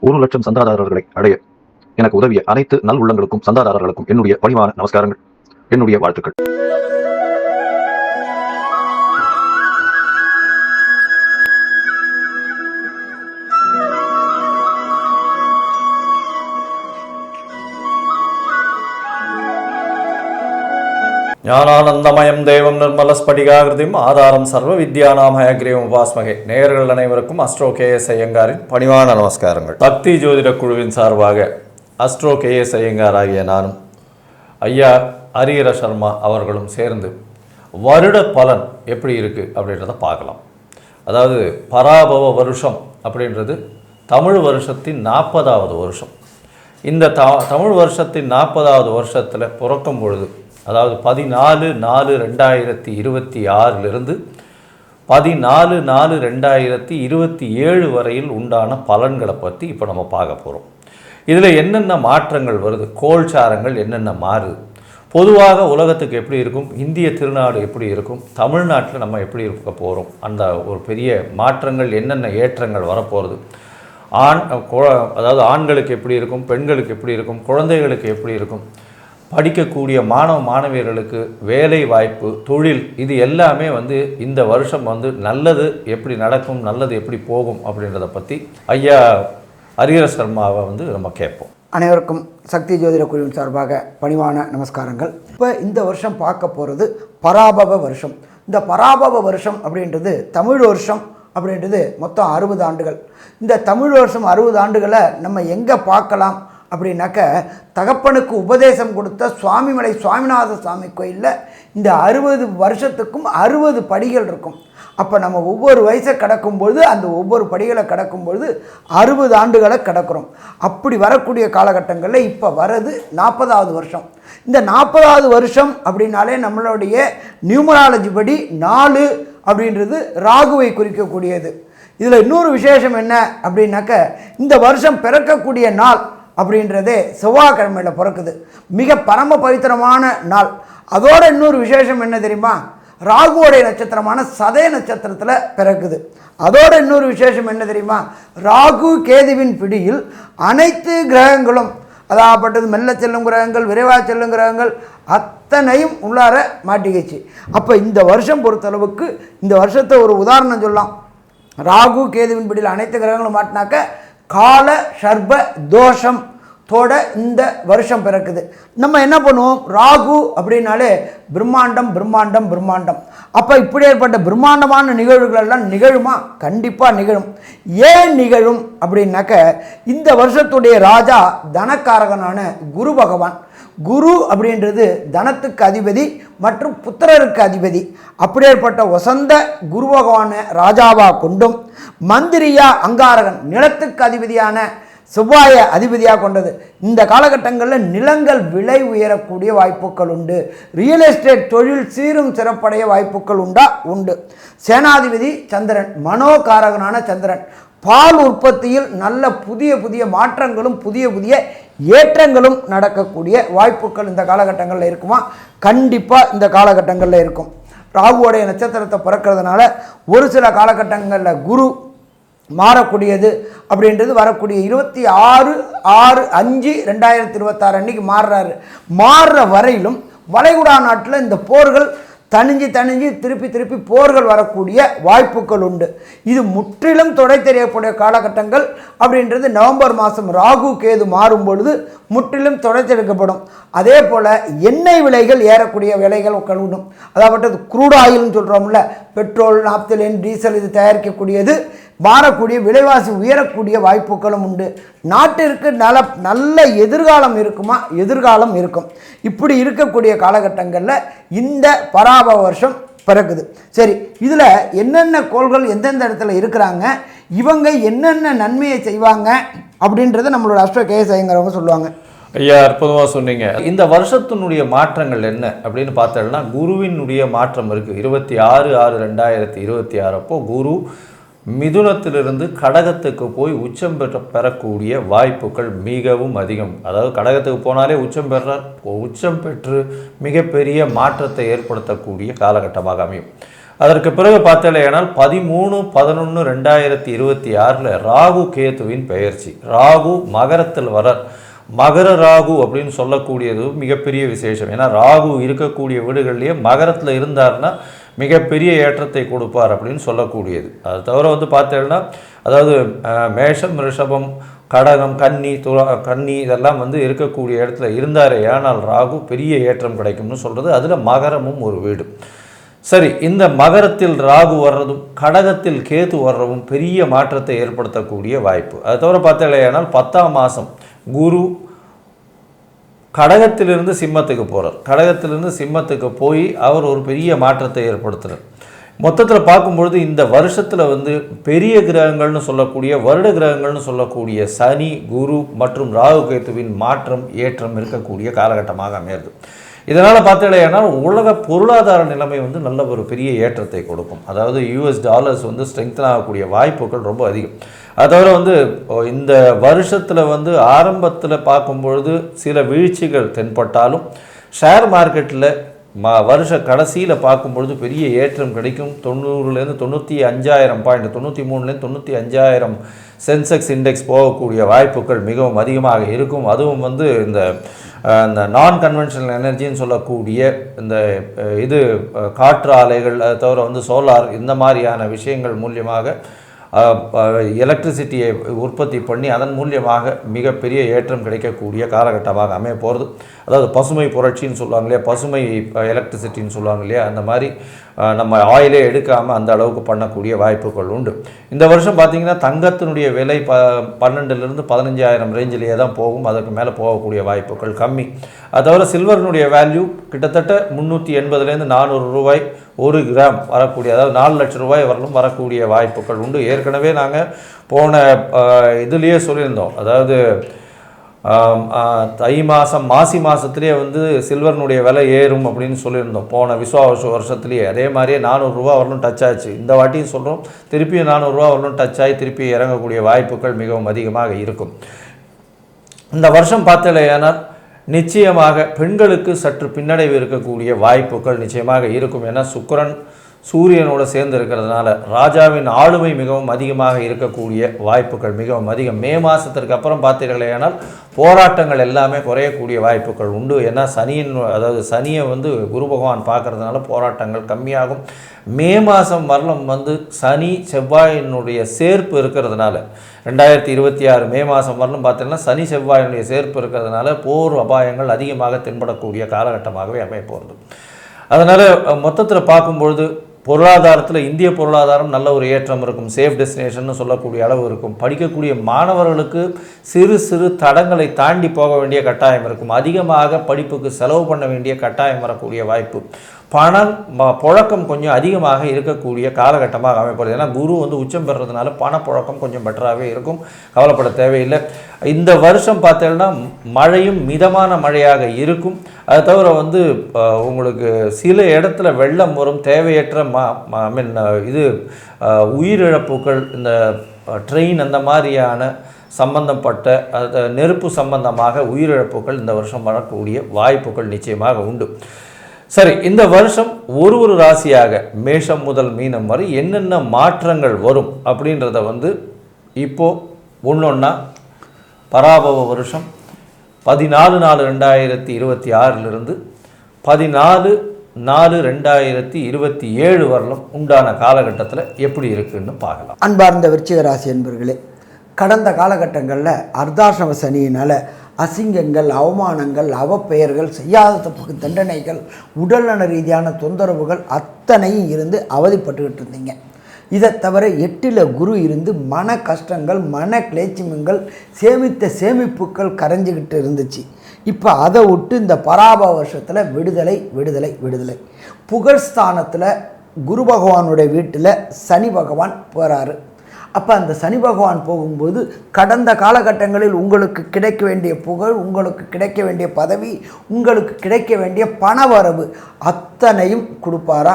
1,00,000 சந்தாதாரர்களை அடைய எனக்கு உதவிய அனைத்து நல் உள்ளங்களுக்கும் சந்தாதாரர்களுக்கும் என்னுடைய பணிவான நமஸ்காரங்கள், என்னுடைய வாழ்த்துக்கள். ஞானானந்தமயம் தேவம் நிர்மலஸ்படிகாகிருதிம் ஆதாரம் சர்வ வித்யானாம் ஹயக்ரீவம் உபாஸ்மகே. நேயர்கள் அனைவருக்கும் அஸ்ட்ரோ KS ஐயங்காரின் பணிவான நமஸ்காரங்கள். சக்தி ஜோதிட குழுவின் சார்பாக அஸ்ட்ரோ KS ஐயங்கார் ஆகிய நானும் ஐயா ஹரிஹர சர்மா அவர்களும் சேர்ந்து வருட பலன் எப்படி இருக்குது அப்படின்றத பார்க்கலாம். அதாவது பராபவ வருஷம் அப்படின்றது தமிழ் வருஷத்தின் 40வது வருஷம். இந்த தமிழ் வருஷத்தின் 40வது வருஷத்தில் பிறக்கும் பொழுது, அதாவது 14/4/2026 14/4/2027 வரையில் உண்டான பலன்களை பற்றி இப்போ நம்ம பார்க்க போகிறோம். இதில் என்னென்ன மாற்றங்கள் வருது, கோல்சாரங்கள் என்னென்ன மாறுது, பொதுவாக உலகத்துக்கு எப்படி இருக்கும், இந்திய திருநாடு எப்படி இருக்கும், தமிழ்நாட்டில் நம்ம எப்படி இருக்க போகிறோம், அந்த ஒரு பெரிய மாற்றங்கள் என்னென்ன ஏற்றங்கள் வரப்போகிறது, அதாவது ஆண்களுக்கு எப்படி இருக்கும், பெண்களுக்கு எப்படி இருக்கும், குழந்தைகளுக்கு எப்படி இருக்கும், படிக்கக்கூடிய மாணவ மாணவியர்களுக்கு வேலை வாய்ப்பு, தொழில், இது எல்லாமே இந்த வருஷம் நல்லது எப்படி நடக்கும், நல்லது எப்படி போகும் அப்படின்றத பற்றி ஐயா ஹரிஹர சர்மாவை நம்ம கேட்போம். அனைவருக்கும் சக்தி ஜோதிட குழுவின் சார்பாக பணிவான நமஸ்காரங்கள். இப்போ இந்த வருஷம் பார்க்க போகிறது பராபவ வருஷம். இந்த பராபவ வருஷம் அப்படின்றது தமிழ் வருஷம் அப்படின்றது மொத்தம் 60 ஆண்டுகள். இந்த தமிழ் வருஷம் 60 ஆண்டுகளை நம்ம எங்கே பார்க்கலாம் அப்படின்னாக்க, தகப்பனுக்கு உபதேசம் கொடுத்த சுவாமிமலை சுவாமிநாத சுவாமி கோயிலில் இந்த 60 வருஷத்துக்கும் 60 படிகள் இருக்கும். அப்போ நம்ம ஒவ்வொரு வயசை கடக்கும்பொழுது அந்த ஒவ்வொரு படிகளை கடக்கும்பொழுது 60 ஆண்டுகளை கடக்கிறோம். அப்படி வரக்கூடிய காலகட்டங்களில் இப்போ வர்றது 40வது வருஷம். இந்த 40வது வருஷம் அப்படின்னாலே நம்மளுடைய நியூமராலஜி படி 4 அப்படின்றது ராகுவை குறிக்கக்கூடியது. இதில் இன்னொரு விசேஷம் என்ன அப்படின்னாக்க, இந்த வருஷம் பிறக்கக்கூடிய நாள் அப்படின்றதே செவ்வாய்க்கிழமையில் பிறக்குது. மிக பரம பவித்திரமான நாள். அதோட இன்னொரு விசேஷம் என்ன தெரியுமா, ராகுவோடைய நட்சத்திரமான சதய நட்சத்திரத்தில் பிறக்குது. அதோட இன்னொரு விசேஷம் என்ன தெரியுமா, ராகு கேதுவின் பிடியில் அனைத்து கிரகங்களும், அதாகப்பட்டது மெல்ல செல்லும் கிரகங்கள், விரைவாக செல்லும் கிரகங்கள் அத்தனையும் உள்ளார மாட்டிக்கிச்சு. அப்போ இந்த வருஷம் பொறுத்தளவுக்கு இந்த வருஷத்தை ஒரு உதாரணம் சொல்லலாம். ராகு கேதுவின் பிடியில் அனைத்து கிரகங்களும் மாட்டினாக்க கால சர்ப தோஷம் தோட இந்த வருஷம் பிறக்குது. நம்ம என்ன பண்ணுவோம், ராகு அப்படின்னாலே பிரம்மாண்டம் பிரம்மாண்டம் பிரம்மாண்டம். அப்போ இப்படி ஏற்பட்ட பிரம்மாண்டமான நிகழ்வுகள் எல்லாம் நிகழுமா? கண்டிப்பாக நிகழும். ஏன் நிகழும் அப்படின்னாக்க, இந்த வருஷத்துடைய ராஜா தனக்காரகனான குரு பகவான். குரு அப்படின்றது தனத்துக்கு அதிபதி மற்றும் புத்திரருக்கு அதிபதி. அப்படியேற்பட்ட வசந்த குரு பகவானை ராஜாவாக கொண்டும், மந்திரியா அங்காரகன் நிலத்துக்கு அதிபதியான செவ்வாயை அதிபதியாக கொண்டது. இந்த காலகட்டங்களில் நிலங்கள் விலை உயரக்கூடிய வாய்ப்புகள் உண்டு. ரியல் எஸ்டேட் தொழில் சீரும் சிறப்படைய வாய்ப்புகள் உண்டு. சேனாதிபதி சந்திரன், மனோகாரகனான சந்திரன். பால் உற்பத்தியில் நல்ல புதிய புதிய மாற்றங்களும் புதிய புதிய ஏற்றங்களும் நடக்கக்கூடிய வாய்ப்புகள் இந்த காலகட்டங்களில் இருக்குமா? கண்டிப்பாக இந்த காலகட்டங்களில் இருக்கும். ராகுவோடைய நட்சத்திரத்தை பிறக்கிறதுனால ஒரு சில காலகட்டங்களில் குரு மாறக்கூடியது அப்படின்றது வரக்கூடிய 26/6/5/2026 அன்றைக்கி மாறுற வரையிலும் வளைகுடா நாட்டில் இந்த போர்கள் தணிஞ்சு திருப்பி போர்கள் வரக்கூடிய வாய்ப்புகள் உண்டு. இது முற்றிலும் தொடை தெரியக்கூடிய காலகட்டங்கள் அப்படின்றது நவம்பர் மாதம் ராகு கேது மாறும் பொழுது முற்றிலும் தொடர்த்தெடுக்கப்படும். அதே போல் எண்ணெய் விலைகள் ஏறக்கூடிய விலைகள் உண்டு. அதாவது க்ரூட் ஆயில்னு சொல்கிறோம்ல, பெட்ரோல், நாப்தலின், டீசல், இது தயாரிக்கக்கூடியது மாறக்கூடிய, விலைவாசி உயரக்கூடிய வாய்ப்புகளும் உண்டு. நாட்டிற்கு நல்ல எதிர்காலம் இருக்குமா? எதிர்காலம் இருக்கும். இப்படி இருக்கக்கூடிய காலகட்டங்களில் இந்த பராபவ வருஷம் பிறக்குது. சரி, இதில் என்னென்ன கோள்கள் எந்தெந்த இடத்துல இருக்கிறாங்க, இவங்க என்னென்ன நன்மையை செய்வாங்க அப்படின்றத நம்மளோட அஸ்ட்ரோ KS ஐயங்காரவங்க சொல்லுவாங்க. ஐயா, அற்புதமாக சொன்னீங்க. இந்த வருஷத்தினுடைய மாற்றங்கள் என்ன அப்படின்னு பார்த்தோம்னா, குருவினுடைய மாற்றம் இருக்குது. 26/6/2026 அப்போ குரு மிதுனத்திலிருந்து கடகத்துக்கு போய் உச்சம் பெறக்கூடிய வாய்ப்புகள் மிகவும் அதிகம். அதாவது கடகத்துக்கு போனாலே உச்சம் பெற்று மிகப்பெரிய மாற்றத்தை ஏற்படுத்தக்கூடிய காலகட்டமாக அமையும். அதற்கு பிறகு பார்த்தேனால் 13/11/2026 ராகு கேத்துவின் பெயர்ச்சி. ராகு மகரத்தில் மகர ராகு அப்படின்னு சொல்லக்கூடியது மிகப்பெரிய விசேஷம். ஏன்னா ராகு இருக்கக்கூடிய வீடுகள்லேயே மகரத்தில் இருந்தார்னா மிகப்பெரிய ஏற்றத்தை கொடுப்பார் அப்படின்னு சொல்லக்கூடியது. அது தவிர பார்த்தேன்னா அதாவது மேஷம், ரிஷபம், கடகம், கன்னி இதெல்லாம் இருக்கக்கூடிய இடத்துல இருந்தாரே ஆனால் ராகு பெரிய ஏற்றம் கிடைக்கும்னு சொல்கிறது. அதில் மகரமும் ஒரு வீடு. சரி, இந்த மகரத்தில் ராகு வர்றதும் கடகத்தில் கேது வர்றதும் பெரிய மாற்றத்தை ஏற்படுத்தக்கூடிய வாய்ப்பு. அது தவிர பார்த்தேனால் 10ஆம் மாதம் குரு கடகத்திலிருந்து சிம்மத்துக்கு போகிறார். கடகத்திலிருந்து சிம்மத்துக்கு போய் அவர் ஒரு பெரிய மாற்றத்தை ஏற்படுத்துகிறார். மொத்தத்தில் பார்க்கும்பொழுது இந்த வருஷத்தில் பெரிய கிரகங்கள்னு சொல்லக்கூடிய வருட கிரகங்கள்னு சொல்லக்கூடிய சனி, குரு மற்றும் ராகு கேத்துவின் மாற்றம் ஏற்றம் இருக்கக்கூடிய காலகட்டமாக அமையிறது. இதனால் பார்த்தீங்கன்னா உலக பொருளாதார நிலைமை நல்ல ஒரு பெரிய ஏற்றத்தை கொடுக்கும். அதாவது US டாலர்ஸ் ஸ்ட்ரெங்தன் ஆகக்கூடிய வாய்ப்புகள் ரொம்ப அதிகம். அது தவிர இந்த வருஷத்தில் ஆரம்பத்தில் பார்க்கும்பொழுது சில வீழ்ச்சிகள் தென்பட்டாலும் ஷேர் மார்க்கெட்டில் வருஷ கடைசியில் பார்க்கும்பொழுது பெரிய ஏற்றம் கிடைக்கும். 90லேருந்து 95,000 பாயிண்ட், 93லேருந்து 95,000 சென்செக்ஸ் இண்டெக்ஸ் போகக்கூடிய வாய்ப்புகள் மிகவும் அதிகமாக இருக்கும். அதுவும் இந்த நான் கன்வென்ஷனல் எனர்ஜின்னு சொல்லக்கூடிய இந்த காற்று ஆலைகள், அது தவிர சோலார், இந்த மாதிரியான விஷயங்கள் மூலியமாக எலக்ட்ரிசிட்டியை உற்பத்தி பண்ணி அதன் மூலியமாக மிகப்பெரிய ஏற்றம் கிடைக்கக்கூடிய காலகட்டமாக அமைய போகிறது. அதாவது பசுமை புரட்சின்னு சொல்லுவாங்க இல்லையா, பசுமை எலக்ட்ரிசிட்டின்னு சொல்லுவாங்க இல்லையா, அந்த மாதிரி நம்ம ஆயிலே எடுக்காமல் அந்த அளவுக்கு பண்ணக்கூடிய வாய்ப்புகள் உண்டு. இந்த வருஷம் பார்த்திங்கன்னா தங்கத்தினுடைய விலை 12,000 to 15,000 ரேஞ்சிலேயே தான் போகும். அதற்கு மேலே போகக்கூடிய வாய்ப்புகள் கம்மி. அது தவிர சில்வரினுடைய வேல்யூ கிட்டத்தட்ட 380லேருந்து 400 ரூபாய் 1 கிராம் வரக்கூடிய, அதாவது 4 லட்சம் ரூபாய் வரலும் வரக்கூடிய வாய்ப்புகள் உண்டு. ஏற்கனவே நாங்கள் போன இதுலேயே சொல்லியிருந்தோம். அதாவது மாசி மாதத்துலேயே சில்வர்னுடைய விலை ஏறும் அப்படின்னு சொல்லியிருந்தோம் போன வருஷத்துலேயே. அதே மாதிரியே 400 ரூபா வரலும் டச் ஆச்சு. இந்த வாட்டியும் சொல்கிறோம், திருப்பியும் 400 ரூபா வரலும் டச் ஆகி திருப்பி இறங்கக்கூடிய வாய்ப்புகள் மிகவும் அதிகமாக இருக்கும். இந்த வருஷம் பார்த்தலையானால் நிச்சயமாக பெண்களுக்கு சற்று பின்னடைவு இருக்கக்கூடிய வாய்ப்புகள் நிச்சயமாக இருக்கும். ஏன்னா சுக்கிரன் சூரியனோடு சேர்ந்து இருக்கிறதுனால ராஜாவின் ஆளுமை மிகவும் அதிகமாக இருக்கக்கூடிய வாய்ப்புகள் மிகவும் அதிகம். மே மாதத்திற்கு அப்புறம் பார்த்தீர்களேனால் போராட்டங்கள் எல்லாமே குறையக்கூடிய வாய்ப்புகள் உண்டு. ஏன்னா சனியை குரு பகவான் பார்க்கறதுனால போராட்டங்கள் கம்மியாகும். மே மாதம் வரலும் சனி செவ்வாயினுடைய சேர்ப்பு இருக்கிறதுனால 2026 மே மாதம் வரலும் பார்த்தீங்கன்னா சனி செவ்வாயினுடைய சேர்ப்பு இருக்கிறதுனால போர் அபாயங்கள் அதிகமாக தென்படக்கூடிய காலகட்டமாகவே அமையப்போகிறது. அதனால் மொத்தத்தில் பார்க்கும்பொழுது பொருளாதாரத்தில் இந்திய பொருளாதாரம் நல்ல ஒரு ஏற்றம் இருக்கும். சேஃப் டெஸ்டினேஷன் சொல்லக்கூடிய அளவு இருக்கும். படிக்கக்கூடிய மாணவர்களுக்கு சிறு சிறு தடங்களை தாண்டி போக வேண்டிய கட்டாயம் இருக்கும். அதிகமாக படிப்புக்கு செலவு பண்ண வேண்டிய கட்டாயம் வரக்கூடிய வாய்ப்பு, பணம் புழக்கம் கொஞ்சம் அதிகமாக இருக்கக்கூடிய காலகட்டமாக அமைப்பது. ஏன்னா குரு உச்சம் பெறுறதுனால பணப்புழக்கம் கொஞ்சம் பெட்டராகவே இருக்கும், கவலைப்பட தேவையில்லை. இந்த வருஷம் பார்த்தீங்கன்னா மழையும் மிதமான மழையாக இருக்கும். அது தவிர உங்களுக்கு சில இடத்துல வெள்ளம் வரும், தேவையற்ற உயிரிழப்புகள், இந்த ட்ரெயின் அந்த மாதிரியான சம்பந்தப்பட்ட நெருப்பு சம்பந்தமாக உயிரிழப்புகள் இந்த வருஷம் வரக்கூடிய வாய்ப்புகள் நிச்சயமாக உண்டு. சரி, இந்த வருஷம் ஒரு ராசியாக மேஷம் முதல் மீனம் வரை என்னென்ன மாற்றங்கள் வரும் அப்படின்றத இப்போது ஒன்றொன்னா பராபவ வருஷம் 14/4/2026 14/4/2027 வரலும் உண்டான காலகட்டத்தில் எப்படி இருக்குன்னு பார்க்கலாம். அன்பார்ந்த விருச்சிக ராசி என்பர்களே, கடந்த காலகட்டங்களில் அர்த்தாசிரம சனியினால் அசிங்கங்கள், அவமானங்கள், அவப்பெயர்கள், செய்யாத தப்புக்கு தண்டனைகள், உடல்நல ரீதியான தொந்தரவுகள் அத்தனையும் இருந்து அவதிப்பட்டுக்கிட்டு இருந்தீங்க. இதை தவிர 8ல் குரு இருந்து மன கஷ்டங்கள், மன கிளேச்சிமங்கள், சேமித்த சேமிப்புகள் கரைஞ்சிக்கிட்டு இருந்துச்சு. இப்போ அதை விட்டு இந்த பராபவ வருஷத்தில் விடுதலை விடுதலை விடுதலை. புகழ்ஸ்தானத்தில் குரு பகவானுடைய வீட்டில் சனி பகவான் போகிறாரு. அப்போ அந்த சனி பகவான் போகும்போது கடந்த காலகட்டங்களில் உங்களுக்கு கிடைக்க வேண்டிய புகழ், உங்களுக்கு கிடைக்க வேண்டிய பதவி, உங்களுக்கு கிடைக்க வேண்டிய பண வரவு அத்தனையும் கொடுப்பார்.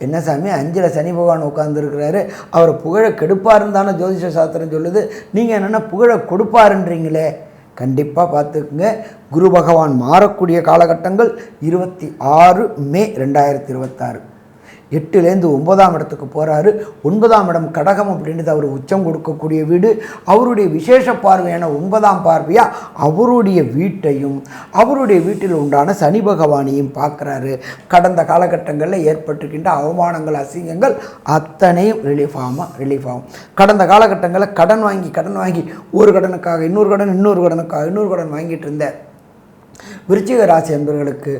என்ன சாமி 5ல் சனி பகவான் உட்கார்ந்துருக்கிறாரு, அவர் புகழை கெடுப்பாருன்னு தானே ஜோதிஷ சாஸ்திரம் சொல்லுது, நீங்கள் என்னென்னா புகழை கொடுப்பாருன்றீங்களே? கண்டிப்பாக பார்த்துக்குங்க. குரு பகவான் மாறக்கூடிய காலகட்டங்கள் 26 மே 2026. 8லேருந்து 9ஆம் இடத்துக்கு போகிறாரு. 9ஆம் இடம் கடகம் அப்படின்றது அவர் உச்சம் கொடுக்கக்கூடிய வீடு. அவருடைய விசேஷ பார்வையான 9ஆம் பார்வையாக அவருடைய வீட்டையும் அவருடைய வீட்டில் உண்டான சனி பகவானையும் பார்க்குறாரு. கடந்த காலகட்டங்களில் ஏற்பட்டிருக்கின்ற அவமானங்கள், அசிங்கங்கள் அத்தனையும் ரிலீஃப் ஆகும். கடந்த காலகட்டங்களில் கடன் வாங்கி ஒரு கடனுக்காக இன்னொரு கடன் வாங்கிட்டு இருந்த விருச்சிக ராசி என்பவர்களுக்கு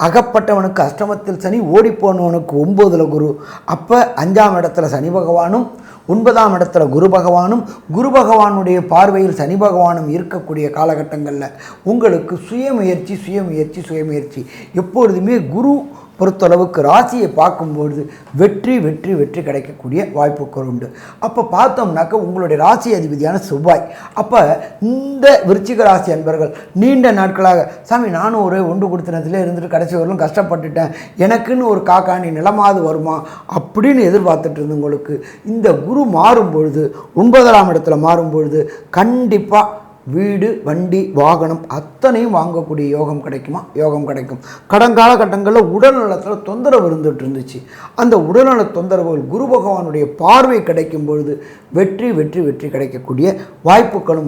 அகப்பட்டவனுக்கு அஷ்டமத்தில் சனி, ஓடிப்போனவனுக்கு 9ல் குரு. அப்போ 5ஆம் இடத்துல சனி பகவானும் 9ஆம் இடத்துல குரு பகவானுடைய பார்வையில் சனி பகவானும் இருக்கக்கூடிய காலகட்டங்களில் உங்களுக்கு சுயமுயற்சி எப்பொழுதுமே குரு பொறுத்தளவுக்கு ராசியை பார்க்கும்பொழுது வெற்றி கிடைக்கக்கூடிய வாய்ப்புகள் உண்டு. அப்போ பார்த்தோம்னாக்க உங்களுடைய ராசி அதிபதியான செவ்வாய். அப்போ இந்த விருச்சிக ராசி அன்பர்கள் நீண்ட நாட்களாக சாமி நானும் ஒரு ஒன்று கொடுத்தனத்திலே இருந்துட்டு கடைசி வரலும் கஷ்டப்பட்டுட்டேன், எனக்குன்னு ஒரு காக்காணி நிலமாவது வருமா அப்படின்னு எதிர்பார்த்துட்டு இருந்தவங்களுக்கு இந்த குரு மாறும்பொழுது 9ஆம் இடத்துல மாறும்பொழுது கண்டிப்பாக வீடு, வண்டி, வாகனம் அத்தனையும் வாங்கக்கூடிய யோகம் கிடைக்கும். கடங்காலகட்டங்களில் உடல் நலத்தில் தொந்தரவு இருந்துட்டு அந்த உடல்நல தொந்தரவுகள் குரு பகவானுடைய பார்வை கிடைக்கும் பொழுது வெற்றி கிடைக்கக்கூடிய வாய்ப்புகளும்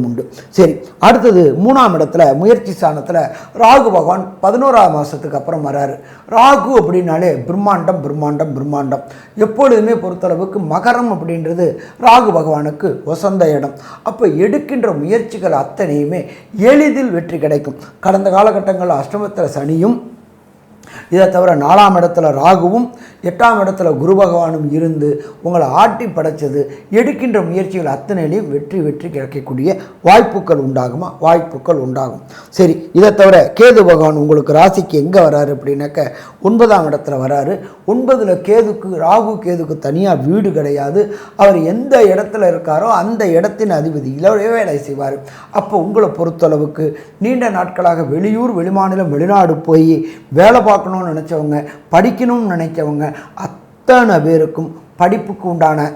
உண்டு. சரி, அடுத்தது 3ஆம் இடத்துல முயற்சி ஸ்தானத்தில் ராகு பகவான் 11ஆம் மாதத்துக்கு அப்புறம் வராரு. ராகு அப்படின்னாலே பிரம்மாண்டம். எப்பொழுதுமே பொறுத்தளவுக்கு மகரம் அப்படின்றது ராகு பகவானுக்கு வசந்த இடம். அப்போ எடுக்கின்ற முயற்சிகள் அத்தனையுமே எளிதில் வெற்றி கிடைக்கும். கடந்த காலகட்டங்களில் அஷ்டமத்தில் சனியும், இதை தவிர 4ஆம் இடத்துல ராகுவும் 8ஆம் இடத்துல குரு பகவானும் இருந்து உங்களை ஆட்டி படைச்சது எடுக்கின்ற முயற்சிகள் அத்தனையிலையும் வெற்றி கிடைக்கக்கூடிய வாய்ப்புகள் உண்டாகும். சரி, இதை தவிர கேது பகவான் உங்களுக்கு ராசிக்கு எங்கே வராரு அப்படின்னாக்க 9ஆம் இடத்துல வராரு. 9ல் கேதுக்கு தனியாக வீடு கிடையாது. அவர் எந்த இடத்துல இருக்காரோ அந்த இடத்தின் அதிபதி வேலை செய்வார். அப்போ உங்களை பொறுத்தளவுக்கு நீண்ட நாட்களாக வெளியூர், வெளிமாநிலம், வெளிநாடு போய் வேலை பார்க்கணும்னு நினச்சவங்க, படிக்கணும்னு நினைச்சவங்க அத்தனை பேருக்கும் படிப்புக்கு உண்டான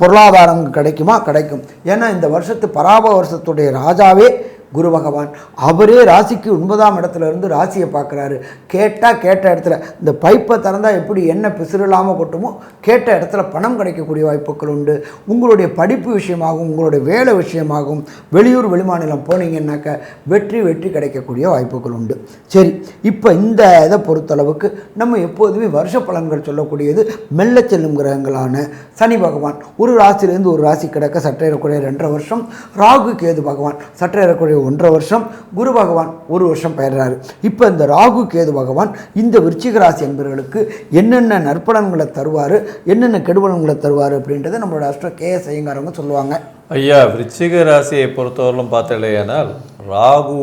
பொருளாதாரம் கிடைக்கும். ஏன்னா இந்த வருஷத்து பராப வருஷத்துடைய ராஜாவே குரு பகவான். அவரே ராசிக்கு 9ஆம் இடத்துல இருந்து ராசியை பார்க்குறாரு. கேட்ட இடத்துல இந்த பைப்பை திறந்தால் எப்படி என்ன பிசுறு இல்லாமல் கொட்டுமோ கேட்ட இடத்துல பணம் கிடைக்கக்கூடிய வாய்ப்புகள் உண்டு. உங்களுடைய படிப்பு விஷயமாகவும் உங்களுடைய வேலை விஷயமாகவும் வெளியூர், வெளிமாநிலம் போனீங்கன்னாக்க வெற்றி கிடைக்கக்கூடிய வாய்ப்புகள் உண்டு. சரி, இப்போ இந்த இதை பொறுத்தளவுக்கு நம்ம எப்போதுமே வருஷ பலன்கள் சொல்லக்கூடியது மெல்ல செல்லும் கிரகங்களான சனி பகவான் ஒரு ராசியிலேருந்து ஒரு ராசி கிடக்க சற்றேறக்கூடிய 2.5 வருஷம், ராகு கேது பகவான் சற்றேறக்கூடிய 1.5 வருஷம், குரு பகவான் 1 வருஷம் பெயர்றாரு. இப்போ இந்த ராகு கேது பகவான் இந்த விருச்சிக ராசி என்பவர்களுக்கு என்னென்ன நற்பலன்களை தருவார், என்னென்ன கெடுபலன்களை தருவார் அப்படின்றத நம்மளோட அஸ்ட்ரோ கேஎஸ் ஐயங்காரவங்க சொல்லுவாங்க. ஐயா, விருச்சிக ராசியை பொறுத்தவரையிலும் பார்த்தலையானால் ராகு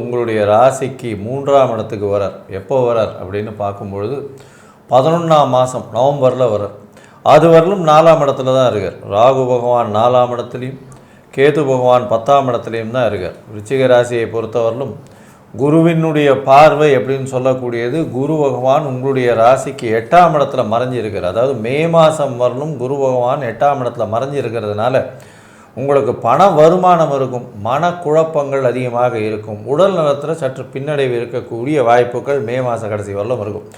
உங்களுடைய ராசிக்கு 3ஆம் இடத்துக்கு வரார். எப்போ வரார் அப்படின்னு பார்க்கும்பொழுது 11ஆம் மாதம் நவம்பரில் வரார். அது வரலும் 4ஆம் இடத்துல தான் இருக்கார். ராகு பகவான் 4ஆம் இடத்துலையும் கேது பகவான் 10ஆம் இடத்துலையும் தான் இருக்கார். விருச்சிக ராசியை பொறுத்தவரையிலும் குருவினுடைய பார்வை அப்படின்னு சொல்லக்கூடியது குரு பகவான் உங்களுடைய ராசிக்கு 8ஆம் இடத்துல மறைஞ்சி இருக்கிறார். அதாவது மே மாதம் வரலும் குரு பகவான் 8ஆம் இடத்துல மறைஞ்சி இருக்கிறதுனால உங்களுக்கு பண வருமானம் இருக்கும், மனக்குழப்பங்கள் அதிகமாக இருக்கும், உடல் நலத்தில் சற்று பின்னடைவு இருக்கக்கூடிய வாய்ப்புகள் மே மாத கடைசி வரலும் இருக்கும்.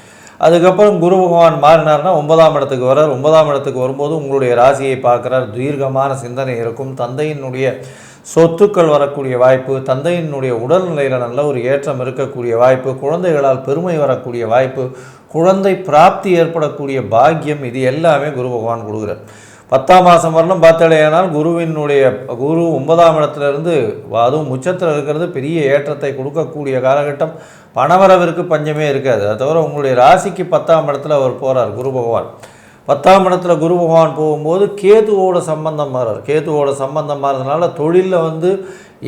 அதுக்கப்புறம் குரு பகவான் மாறினார்னா 9ஆம் இடத்துக்கு வரார். 9ஆம் இடத்துக்கு வரும்போது உங்களுடைய ராசியை பார்க்குறார். தீர்க்கமான சிந்தனை இருக்கும். தந்தையினுடைய சொத்துக்கள் வரக்கூடிய வாய்ப்பு, தந்தையினுடைய உடல்நிலையில் நல்ல ஒரு ஏற்றம் இருக்கக்கூடிய வாய்ப்பு, குழந்தைகளால் பெருமை வரக்கூடிய வாய்ப்பு, குழந்தை பிராப்தி ஏற்படக்கூடிய பாக்கியம், இது எல்லாமே குரு பகவான் கொடுக்குறார். 10ஆம் மாதம் வரலும் பார்த்தாலேயானால் குரு 9ஆம் இடத்துலேருந்து அதுவும் உச்சத்தில் இருக்கிறது பெரிய ஏற்றத்தை கொடுக்கக்கூடிய காலகட்டம். பணவரவிற்கு பஞ்சமே இருக்காது. அது தவிர உங்களுடைய ராசிக்கு 10ஆம் இடத்துல அவர் போகிறார் குரு பகவான். 10ஆம் இடத்துல குரு பகவான் போகும்போது கேதுவோட சம்பந்தம் மாறார். கேதுவோட சம்பந்தம் மாறதுனால தொழிலில்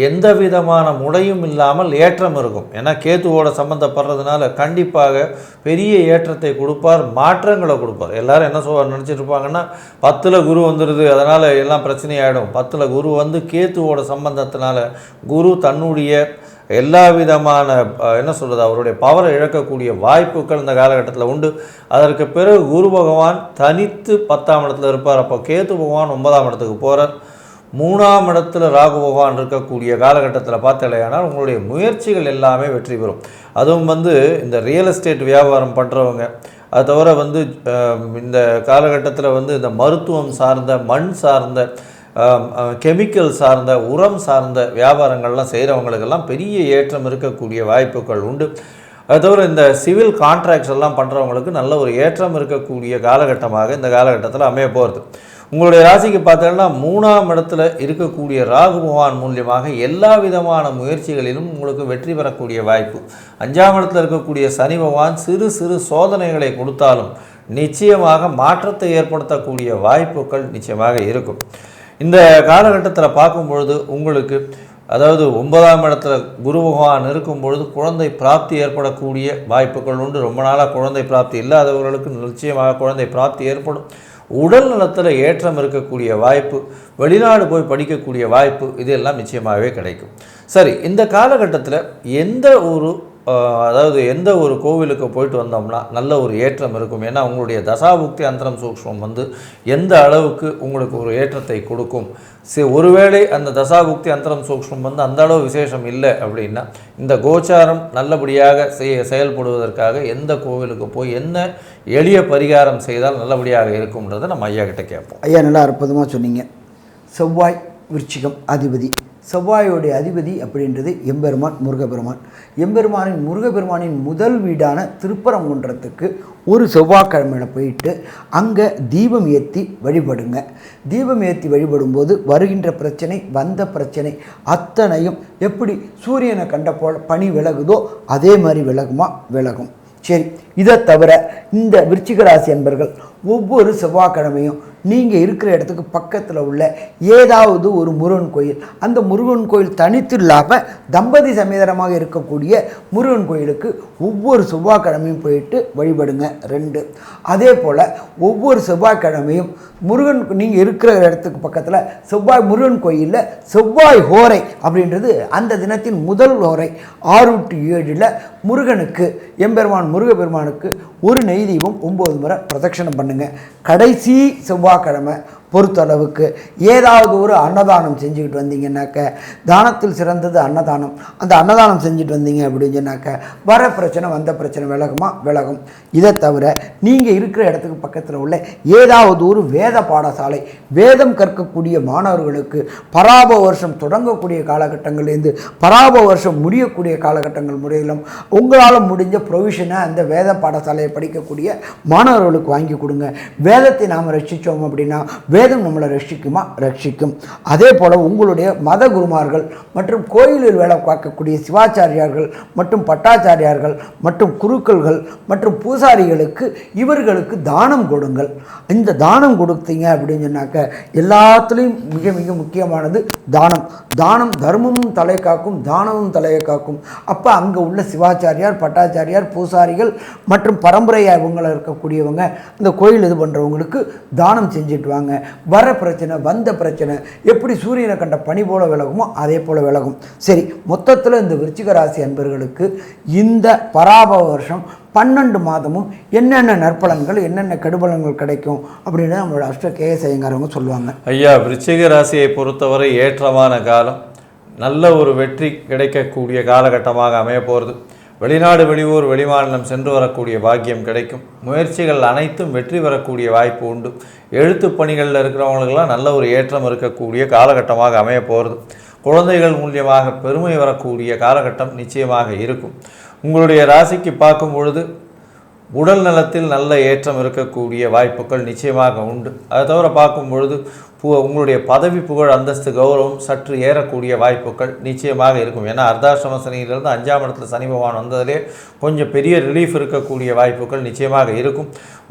எந்த விதமான முடையும் இல்லாமல் ஏற்றம் இருக்கும். ஏன்னா கேதுவோட சம்பந்தப்படுறதுனால கண்டிப்பாக பெரிய ஏற்றத்தை கொடுப்பார், மாற்றங்களை கொடுப்பார். எல்லோரும் என்ன நினச்சிட்டு இருப்பாங்கன்னா 10ல் குரு வந்துடுது அதனால் எல்லாம் பிரச்சனையாயிடும். 10ல் குரு கேதுவோட சம்பந்தத்தினால குரு தன்னுடைய எல்லா விதமான அவருடைய பவரை இழக்கக்கூடிய வாய்ப்புகள் இந்த காலகட்டத்தில் உண்டு. அதற்கு பிறகு குரு பகவான் தனித்து 10ஆம் இடத்துல இருப்பார். அப்போ கேது பகவான் 9ஆம் இடத்துக்கு போகிறார். 3ஆம் இடத்துல ராகு பகவான் இருக்கக்கூடிய காலகட்டத்தில் பார்த்தாலேயானால் உங்களுடைய முயற்சிகள் எல்லாமே வெற்றி பெறும். அதுவும் இந்த ரியல் எஸ்டேட் வியாபாரம் பண்ணுறவங்க, அது தவிர வந்து இந்த காலகட்டத்தில் வந்து இந்த மருத்துவம் சார்ந்த, மண் சார்ந்த, கெமிக்கல் சார்ந்த, உரம் சார்ந்த வியாபாரங்கள்லாம் செய்கிறவங்களுக்கெல்லாம் பெரிய ஏற்றம் இருக்கக்கூடிய வாய்ப்புகள் உண்டு. அது தவிர இந்த சிவில் கான்ட்ராக்ட்ஸ் எல்லாம் பண்ணுறவங்களுக்கு நல்ல ஒரு ஏற்றம் இருக்கக்கூடிய காலகட்டமாக இந்த காலகட்டத்தில் அமைய போகிறது. உங்களுடைய ராசிக்கு பார்த்தீங்கன்னா 3ஆம் இடத்துல இருக்கக்கூடிய ராகு பகவான் மூலியமாக எல்லா விதமான முயற்சிகளிலும் உங்களுக்கு வெற்றி பெறக்கூடிய வாய்ப்பு. 5ஆம் இடத்துல இருக்கக்கூடிய சனி பகவான் சிறு சிறு சோதனைகளை கொடுத்தாலும் நிச்சயமாக மாற்றத்தை ஏற்படுத்தக்கூடிய வாய்ப்புகள் நிச்சயமாக இருக்கும். இந்த காலகட்டத்தில் பார்க்கும்பொழுது உங்களுக்கு, அதாவது 9ஆம் இடத்துல குரு பகவான் இருக்கும் பொழுது குழந்தை பிராப்தி ஏற்படக்கூடிய வாய்ப்புகள் உண்டு. ரொம்ப நாளாக குழந்தை பிராப்தி இல்லாதவர்களுக்கு நிச்சயமாக குழந்தை பிராப்தி ஏற்படும். உடல் நலத்தில் ஏற்றம் இருக்கக்கூடிய வாய்ப்பு, வெளிநாடு போய் படிக்கக்கூடிய வாய்ப்பு, இதெல்லாம் நிச்சயமாகவே கிடைக்கும். சரி, இந்த காலகட்டத்தில் எந்த ஒரு கோவிலுக்கு போயிட்டு வந்தோம்னா நல்ல ஒரு ஏற்றம் இருக்கும். ஏன்னா உங்களுடைய தசாபுக்தி அந்தரம் சூக்ஷ்மம் வந்து எந்த அளவுக்கு உங்களுக்கு ஒரு ஏற்றத்தை கொடுக்கும். ஒருவேளை அந்த தசாபுக்தி அந்தரம் சூக்ஷ்மம் வந்து அந்த அளவு விசேஷம் இல்லை அப்படின்னா இந்த கோச்சாரம் நல்லபடியாக செயல்படுவதற்காக எந்த கோவிலுக்கு போய் என்ன எளிய பரிகாரம் செய்தால் நல்லபடியாக இருக்கும்ன்றதை நம்ம ஐயா கிட்ட கேட்போம். ஐயா நல்லா அற்புதமாக சொன்னீங்க. செவ்வாய் விருச்சிகம் அதிபதி. செவ்வாயோடைய அதிபதி அப்படின்றது எம்பெருமான் முருகப்பெருமான். முருகப்பெருமானின் முதல் வீடான திருப்பரங்குன்றத்துக்கு ஒரு செவ்வாய்க்கிழமையில் போயிட்டு அங்கே தீபம் ஏற்றி வழிபடுங்க. தீபம் ஏற்றி வழிபடும்போது வருகின்ற பிரச்சனை, வந்த பிரச்சனை அத்தனையும் எப்படி சூரியனை கண்ட போல் பனி விலகுதோ அதே மாதிரி விலகும். சரி, இதை தவிர இந்த விருச்சிக ராசி அன்பர்கள் ஒவ்வொரு செவ்வாய்க்கிழமையும் நீங்கள் இருக்கிற இடத்துக்கு பக்கத்தில் உள்ள ஏதாவது ஒரு முருகன் கோயில், அந்த முருகன் கோயில் தனித்து இல்லாமல் தம்பதி சமேதனமாக இருக்கக்கூடிய முருகன் கோயிலுக்கு ஒவ்வொரு செவ்வாய்க்கிழமையும் போயிட்டு வழிபடுங்க. 2, அதே போல் ஒவ்வொரு செவ்வாய்க்கிழமையும் நீங்கள் இருக்கிற இடத்துக்கு பக்கத்தில் முருகன் கோயிலில் செவ்வாய் ஹோரை அப்படின்றது அந்த தினத்தின் முதல் ஹோரை 6 to 7 முருகனுக்கு, எம்பெருமான் முருகப்பெருமானுக்கு ஒரு நெய் தீபம் 9 முறை பிரதட்சணம் பண்ணுங்க. கடைசி செவ்வாய்க்கிழமை பொறுத்தளவுக்கு ஏதாவது ஒரு அன்னதானம் செஞ்சுக்கிட்டு வந்தீங்கன்னாக்க, தானத்தில் சிறந்தது அன்னதானம், அந்த அன்னதானம் செஞ்சுட்டு வந்தீங்க அப்படின்னு சொன்னாக்க வர பிரச்சனை, வந்த பிரச்சனை விலகும். இதை தவிர நீங்கள் இருக்கிற இடத்துக்கு பக்கத்தில் உள்ள ஏதாவது ஒரு வேத பாடசாலை, வேதம் கற்கக்கூடிய மாணவர்களுக்கு பராப வருஷம் தொடங்கக்கூடிய காலகட்டங்கள்லேருந்து பராப வருஷம் முடியக்கூடிய காலகட்டங்கள் முறையிலும் உங்களால் முடிஞ்ச ப்ரொவிஷனை அந்த வேத பாடசாலையை படிக்கக்கூடிய மாணவர்களுக்கு வாங்கி கொடுங்க. வேதத்தை நாம் ரட்சித்தோம் அப்படின்னா வேதம் நம்மளை ரட்சிக்கும். அதே போல் உங்களுடைய மத குருமார்கள் மற்றும் கோயிலில் வேலை பார்க்கக்கூடிய சிவாச்சாரியார்கள் மற்றும் பட்டாச்சாரியார்கள் மற்றும் குருக்கள்கள் மற்றும் பூசாரிகளுக்கு இவர்களுக்கு தானம் கொடுங்கள். இந்த தானம் கொடுத்தீங்க அப்படின்னு சொன்னாக்க எல்லாத்துலேயும் மிக மிக முக்கியமானது தானம் தர்மமும் தலை காக்கும், தானமும் தலையை காக்கும். அப்போ அங்கே உள்ள சிவாச்சாரியார், பட்டாச்சாரியார், பூசாரிகள் மற்றும் பரம்பரையாக இவங்களை இருக்கக்கூடியவங்க இந்த கோயில் இது பண்ணுறவங்களுக்கு தானம் செஞ்சுட்டு வாங்க. வர பிரச்சனை, வந்த பிரச்சனை எப்படி சூரியனை கண்ட பனி போல விலகுமோ அதே போல விலகும். சரி, மொத்தத்தில் இந்த விருச்சிக ராசி அன்பர்களுக்கு இந்த பராபவ வருஷம் 12 மாதமும் என்னென்ன நற்பலன்கள், என்னென்ன கெடுபலன்கள் கிடைக்கும் அப்படின்னு நம்மளோட அஷ்ட கேஎஸ் ஐயங்காரவங்க சொல்லுவாங்க. ஐயா, விருச்சிக ராசியை பொறுத்தவரை ஏற்றமான காலம், நல்ல ஒரு வெற்றி கிடைக்கக்கூடிய காலகட்டமாக அமைய போகிறது. வெளிநாடு, வெளியூர், வெளிமாநிலம் சென்று வரக்கூடிய பாக்கியம் கிடைக்கும். முயற்சிகள் அனைத்தும் வெற்றி பெறக்கூடிய வாய்ப்பு உண்டு. எழுத்து பணிகளில் இருக்கிறவங்களுக்கெல்லாம் நல்ல ஒரு ஏற்றம் இருக்கக்கூடிய காலகட்டமாக அமைய போகிறது. குழந்தைகள் மூலியமாக பெருமை வரக்கூடிய காலகட்டம் நிச்சயமாக இருக்கும். உங்களுடைய ராசிக்கு பார்க்கும் பொழுது உடல் நலத்தில் நல்ல ஏற்றம் இருக்கக்கூடிய வாய்ப்புகள் நிச்சயமாக உண்டு. அதை தவிர பார்க்கும் பொழுது உங்களுடைய பதவி, புகழ், அந்தஸ்து, கௌரவம் சற்று ஏறக்கூடிய வாய்ப்புகள் நிச்சயமாக இருக்கும். ஏன்னா அர்த்தாஷ்டம சனியிலிருந்து 5ஆம் இடத்துல சனி பகவான் வந்ததிலே கொஞ்சம் பெரிய ரிலீஃப் இருக்கக்கூடிய வாய்ப்புகள் நிச்சயமாக இருக்கும்.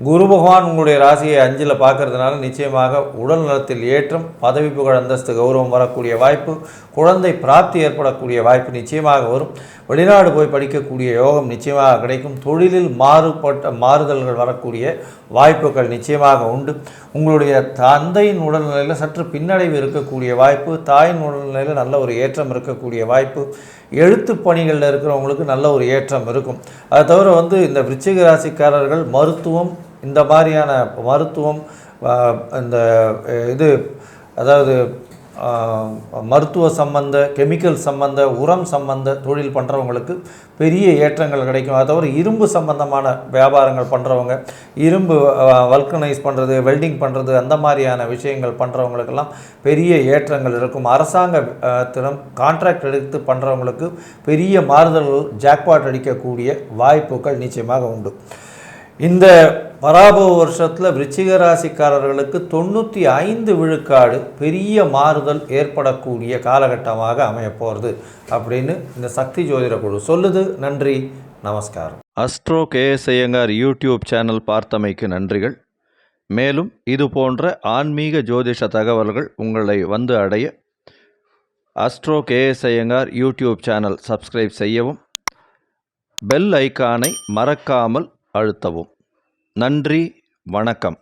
குரு பகவான் உங்களுடைய ராசியை 5ல் பார்க்கறதுனால நிச்சயமாக உடல் நலத்தில் ஏற்றம், பதவி, புகழ், அந்தஸ்து, கௌரவம் வரக்கூடிய வாய்ப்பு, குழந்தை பிராப்தி ஏற்படக்கூடிய வாய்ப்பு நிச்சயமாக வரும். வெளிநாடு போய் படிக்கக்கூடிய யோகம் நிச்சயமாக கிடைக்கும். தொழிலில் மாறுதல்கள் வரக்கூடிய வாய்ப்புகள் நிச்சயமாக உண்டு. உங்களுடைய தந்தையின் உடல்நிலையில் சற்று பின்னடைவு இருக்கக்கூடிய வாய்ப்பு, தாயின் உடல்நிலையில் நல்ல ஒரு ஏற்றம் இருக்கக்கூடிய வாய்ப்பு, எழுத்து பணிகளில் இருக்கிறவங்களுக்கு நல்ல ஒரு ஏற்றம் இருக்கும். அதை தவிர இந்த விருச்சிக ராசிக்காரர்கள் மருத்துவம், இந்த மாதிரியான மருத்துவம், இந்த அதாவது மருத்துவ சம்பந்த, கெமிக்கல் சம்பந்த, உரம் சம்பந்த தொழில் பண்ணுறவங்களுக்கு பெரிய ஏற்றங்கள் கிடைக்கும். அது தவிர இரும்பு சம்பந்தமான வியாபாரங்கள் பண்ணுறவங்க, இரும்பு வல்கனைஸ் பண்ணுறது, வெல்டிங் பண்ணுறது, அந்த மாதிரியான விஷயங்கள் பண்ணுறவங்களுக்கெல்லாம் பெரிய ஏற்றங்கள் இருக்கும். அரசாங்கத்திடம் கான்ட்ராக்ட் எடுத்து பண்ணுறவங்களுக்கு பெரிய மாறுதல்கள், ஜாக்பாட் அடிக்கக்கூடிய வாய்ப்புகள் நிச்சயமாக உண்டு. இந்த பராபவ வருஷத்தில் விருச்சிக ராசிக்காரர்களுக்கு 95 விழுக்காடு பெரிய மாறுதல் ஏற்படக்கூடிய காலகட்டமாக அமையப்போகிறது அப்படின்னு இந்த சக்தி ஜோதிட குழு சொல்லுது. நன்றி, நமஸ்காரம். Astro KS Iyengar YouTube channel பார்த்தமைக்கு நன்றிகள். மேலும் இது போன்ற ஆன்மீக ஜோதிஷ தகவல்கள் உங்களை வந்து அடைய astro KS Iyengar YouTube channel subscribe செய்யவும், பெல் ஐக்கானை மறக்காமல் அழுத்தவும். நன்றி, வணக்கம்.